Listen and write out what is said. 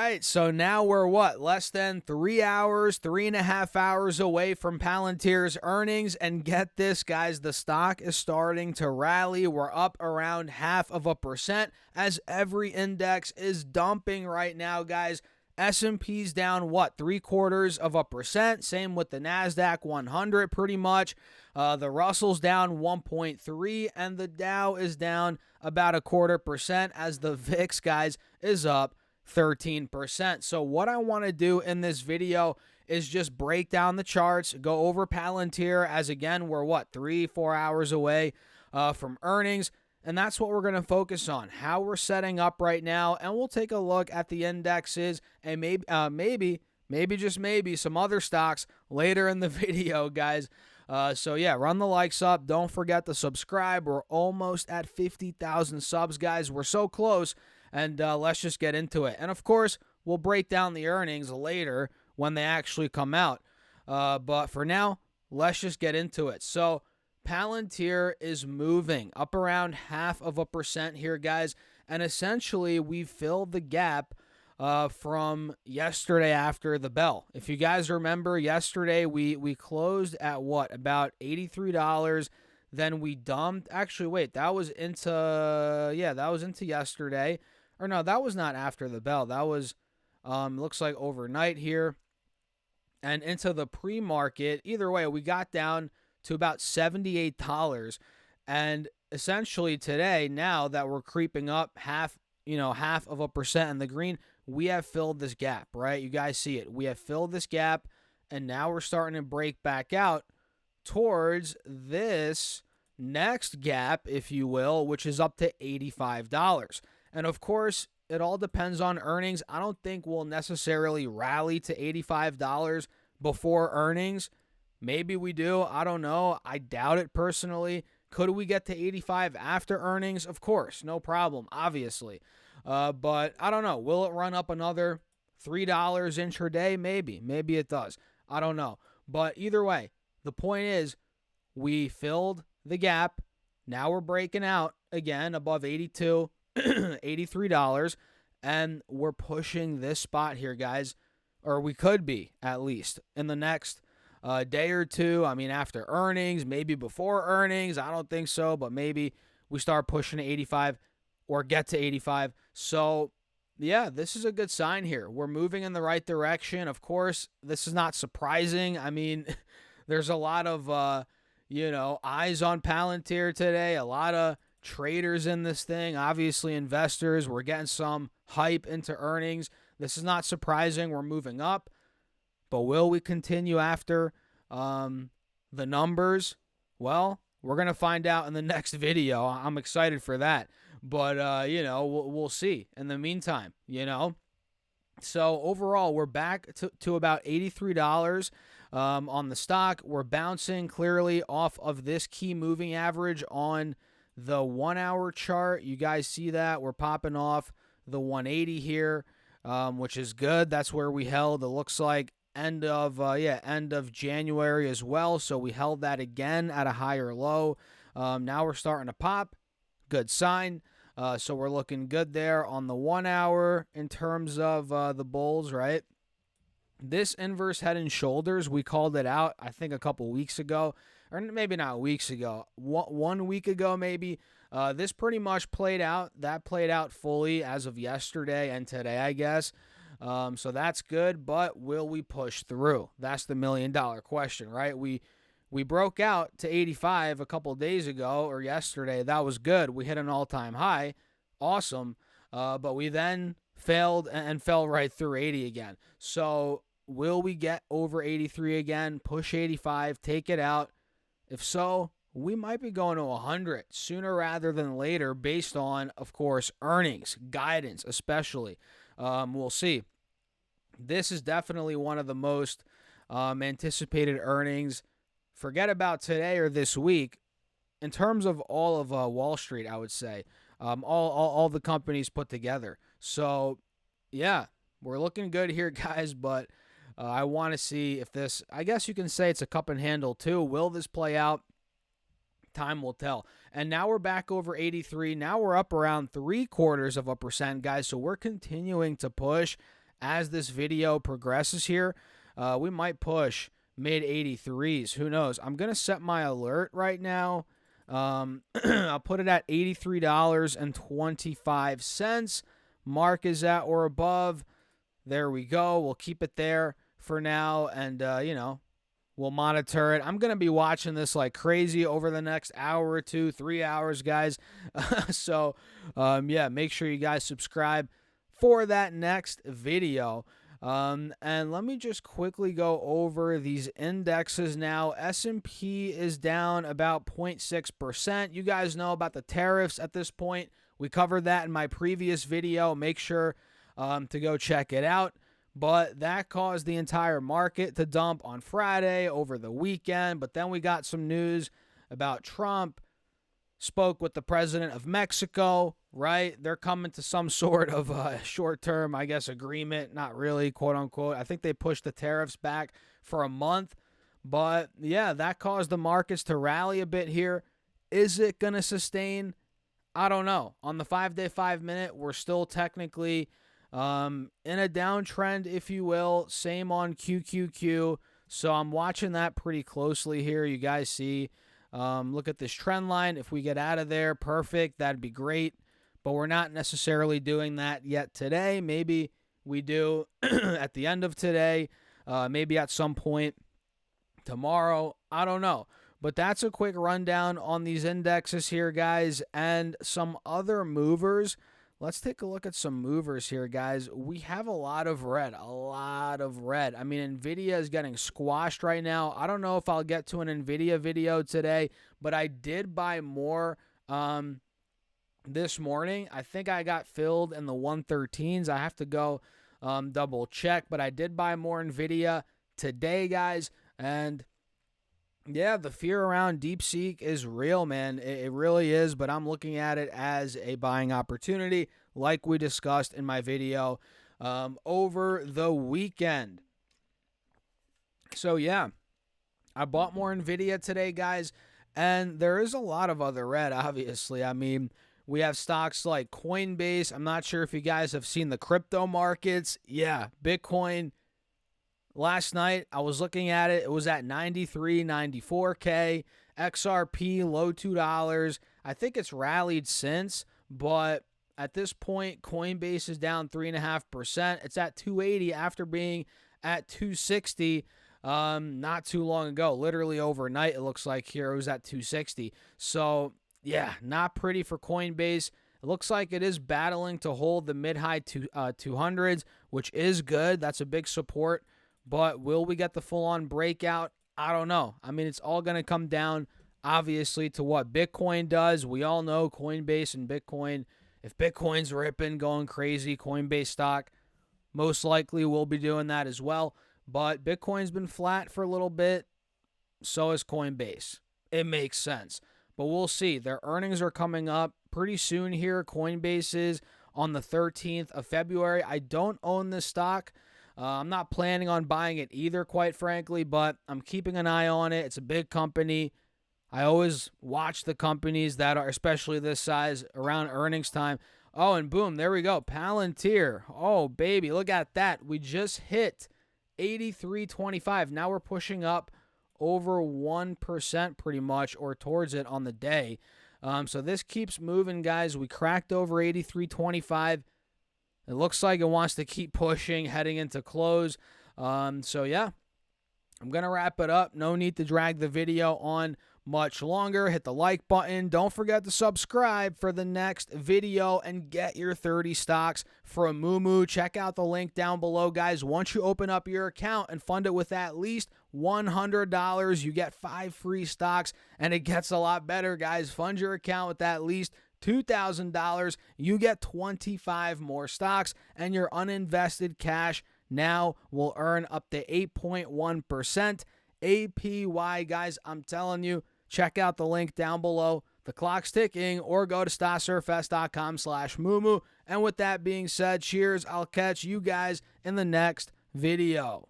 right, so now we're what? Less than 3 hours, 3.5 hours away from Palantir's earnings. And get this, guys, the stock is starting to rally. We're up around 0.5% as every index is dumping right now, guys. S&P's down, what, 0.75%? Same with the NASDAQ 100, pretty much. The Russell's down 1.3, and the Dow is down about 0.25% as the VIX, guys, is up 13%. So what I want to do in this video is just break down the charts, go over Palantir, as again, we're what, 3-4 hours away from earnings. And that's what we're going to focus on, how we're setting up right now. And we'll take a look at the indexes and maybe just maybe some other stocks later in the video, guys. So yeah, run the likes up. Don't forget to subscribe. We're almost at 50,000 subs, guys. We're so close. And let's just get into it. And of course, we'll break down the earnings later when they actually come out. But for now, let's just get into it. So Palantir is moving up around 0.5% here, guys. And essentially, we filled the gap from yesterday after the bell. If you guys remember, yesterday we closed at what? About $83. Then we dumped. Actually, wait, that was into yesterday. Or no, that was not after the bell. That was, looks like overnight here. And into the pre-market. Either way, we got down to about $78. And essentially today, now that we're creeping up 0.5% in the green, we have filled this gap, right? You guys see it. We have filled this gap, and now we're starting to break back out towards this next gap, if you will, which is up to $85. And of course, it all depends on earnings. I don't think we'll necessarily rally to $85 before earnings. Maybe we do. I don't know. I doubt it personally. Could we get to 85 after earnings? Of course. No problem, obviously. But I don't know. Will it run up another $3 intraday? Maybe. Maybe it does. I don't know. But either way, the point is we filled the gap. Now we're breaking out again above 82, $83. And we're pushing this spot here, guys. Or we could be, at least, in the next day or two. I mean, after earnings, maybe before earnings. I don't think so, but maybe we start pushing to 85 or get to 85. So, yeah, this is a good sign here. We're moving in the right direction. Of course, this is not surprising. I mean, there's a lot of, eyes on Palantir today, a lot of traders in this thing, obviously investors. We're getting some hype into earnings. This is not surprising. We're moving up. But will we continue after the numbers? Well, we're going to find out in the next video. I'm excited for that. But, we'll see in the meantime, So overall, we're back to about $83 on the stock. We're bouncing clearly off of this key moving average on the 1 hour chart. You guys see that? We're popping off the 180 here, which is good. That's where we held, it looks like, end of January as well. So we held that again at a higher low. Now we're starting to pop. Good sign. So we're looking good there on the 1 hour in terms of the bulls, right? This inverse head and shoulders, we called it out, I think, a couple weeks ago, or maybe not weeks ago, 1 week ago maybe. This pretty much played out. That played out fully as of yesterday and today, I guess. So that's good, but will we push through? That's the $1 million question, right? We broke out to 85 a couple days ago or yesterday. That was good. We hit an all-time high. Awesome. But we then failed and fell right through 80 again. So will we get over 83 again, push 85, take it out? If so, we might be going to 100 sooner rather than later based on, of course, earnings, guidance especially. We'll see. This is definitely one of the most anticipated earnings. Forget about today or this week. In terms of all of Wall Street, I would say, all the companies put together. So, yeah, we're looking good here, guys, but I want to see if this, I guess you can say it's a cup and handle too. Will this play out? Time will tell. And now we're back over 83. Now we're up around 0.75%, guys. So we're continuing to push. as this video progresses here, we might push mid 83s. Who knows? I'm going to set my alert right now. I'll put it at $83.25. Mark is at or above. There we go. We'll keep it there for now, and we'll monitor it. I'm going to be watching this like crazy over the next hour or 2, 3 hours, guys. So, make sure you guys subscribe for that next video. And let me just quickly go over these indexes now. S&P is down about 0.6%. You guys know about the tariffs at this point. We covered that in my previous video. Make sure to go check it out. But that caused the entire market to dump on Friday over the weekend. But then we got some news about Trump spoke with the president of Mexico, right? They're coming to some sort of short-term, I guess, agreement. Not really, quote-unquote. I think they pushed the tariffs back for a month. But, yeah, that caused the markets to rally a bit here. Is it going to sustain? I don't know. On the 5-day, 5-minute, we're still technically in a downtrend, if you will. Same on QQQ. So I'm watching that pretty closely here. You guys see, look at this trend line. If we get out of there, perfect. That'd be great. But we're not necessarily doing that yet today. Maybe we do at the end of today. Maybe at some point tomorrow. I don't know. But that's a quick rundown on these indexes here, guys, and some other movers. Let's take a look at some movers here, guys. We have a lot of red, I mean, NVIDIA is getting squashed right now. I don't know if I'll get to an NVIDIA video today, but I did buy more this morning. I think I got filled in the 113s. I have to go double check, but I did buy more NVIDIA today, guys, and yeah, the fear around DeepSeek is real, man. It really is, but I'm looking at it as a buying opportunity like we discussed in my video over the weekend. So, yeah, I bought more NVIDIA today, guys, and there is a lot of other red, obviously. I mean, we have stocks like Coinbase. I'm not sure if you guys have seen the crypto markets. Yeah, Bitcoin. Last night, I was looking at it. It was at 93, 94K. XRP, low $2. I think it's rallied since, but at this point, Coinbase is down 3.5%. It's at 280 after being at 260 not too long ago. Literally overnight, it looks like here it was at 260. So, yeah, not pretty for Coinbase. It looks like it is battling to hold the mid-high 200s, which is good. That's a big support. But will we get the full-on breakout? I don't know. I mean, it's all going to come down, obviously, to what Bitcoin does. We all know Coinbase and Bitcoin. If Bitcoin's ripping, going crazy, Coinbase stock most likely will be doing that as well. But Bitcoin's been flat for a little bit. So is Coinbase. It makes sense. But we'll see. Their earnings are coming up pretty soon here. Coinbase is on the 13th of February. I don't own this stock. I'm not planning on buying it either, quite frankly, but I'm keeping an eye on it. It's a big company. I always watch the companies that are, especially this size, around earnings time. Oh, and boom, there we go. Palantir. Oh, baby, look at that. We just hit 83.25. Now we're pushing up over 1% pretty much, or towards it on the day. So this keeps moving, guys. We cracked over 83.25. It looks like it wants to keep pushing, heading into close. So, yeah, I'm going to wrap it up. No need to drag the video on much longer. Hit the like button. Don't forget to subscribe for the next video and get your 30 stocks from Moomoo. Check out the link down below, guys. Once you open up your account and fund it with at least $100, you get 5 free stocks, and it gets a lot better, guys. Fund your account with at least $2,000, you get 25 more stocks, and your uninvested cash now will earn up to 8.1% APY. Guys, I'm telling you, check out the link down below. The clock's ticking, or go to stocksurfest.com/Moomoo. And with that being said, cheers. I'll catch you guys in the next video.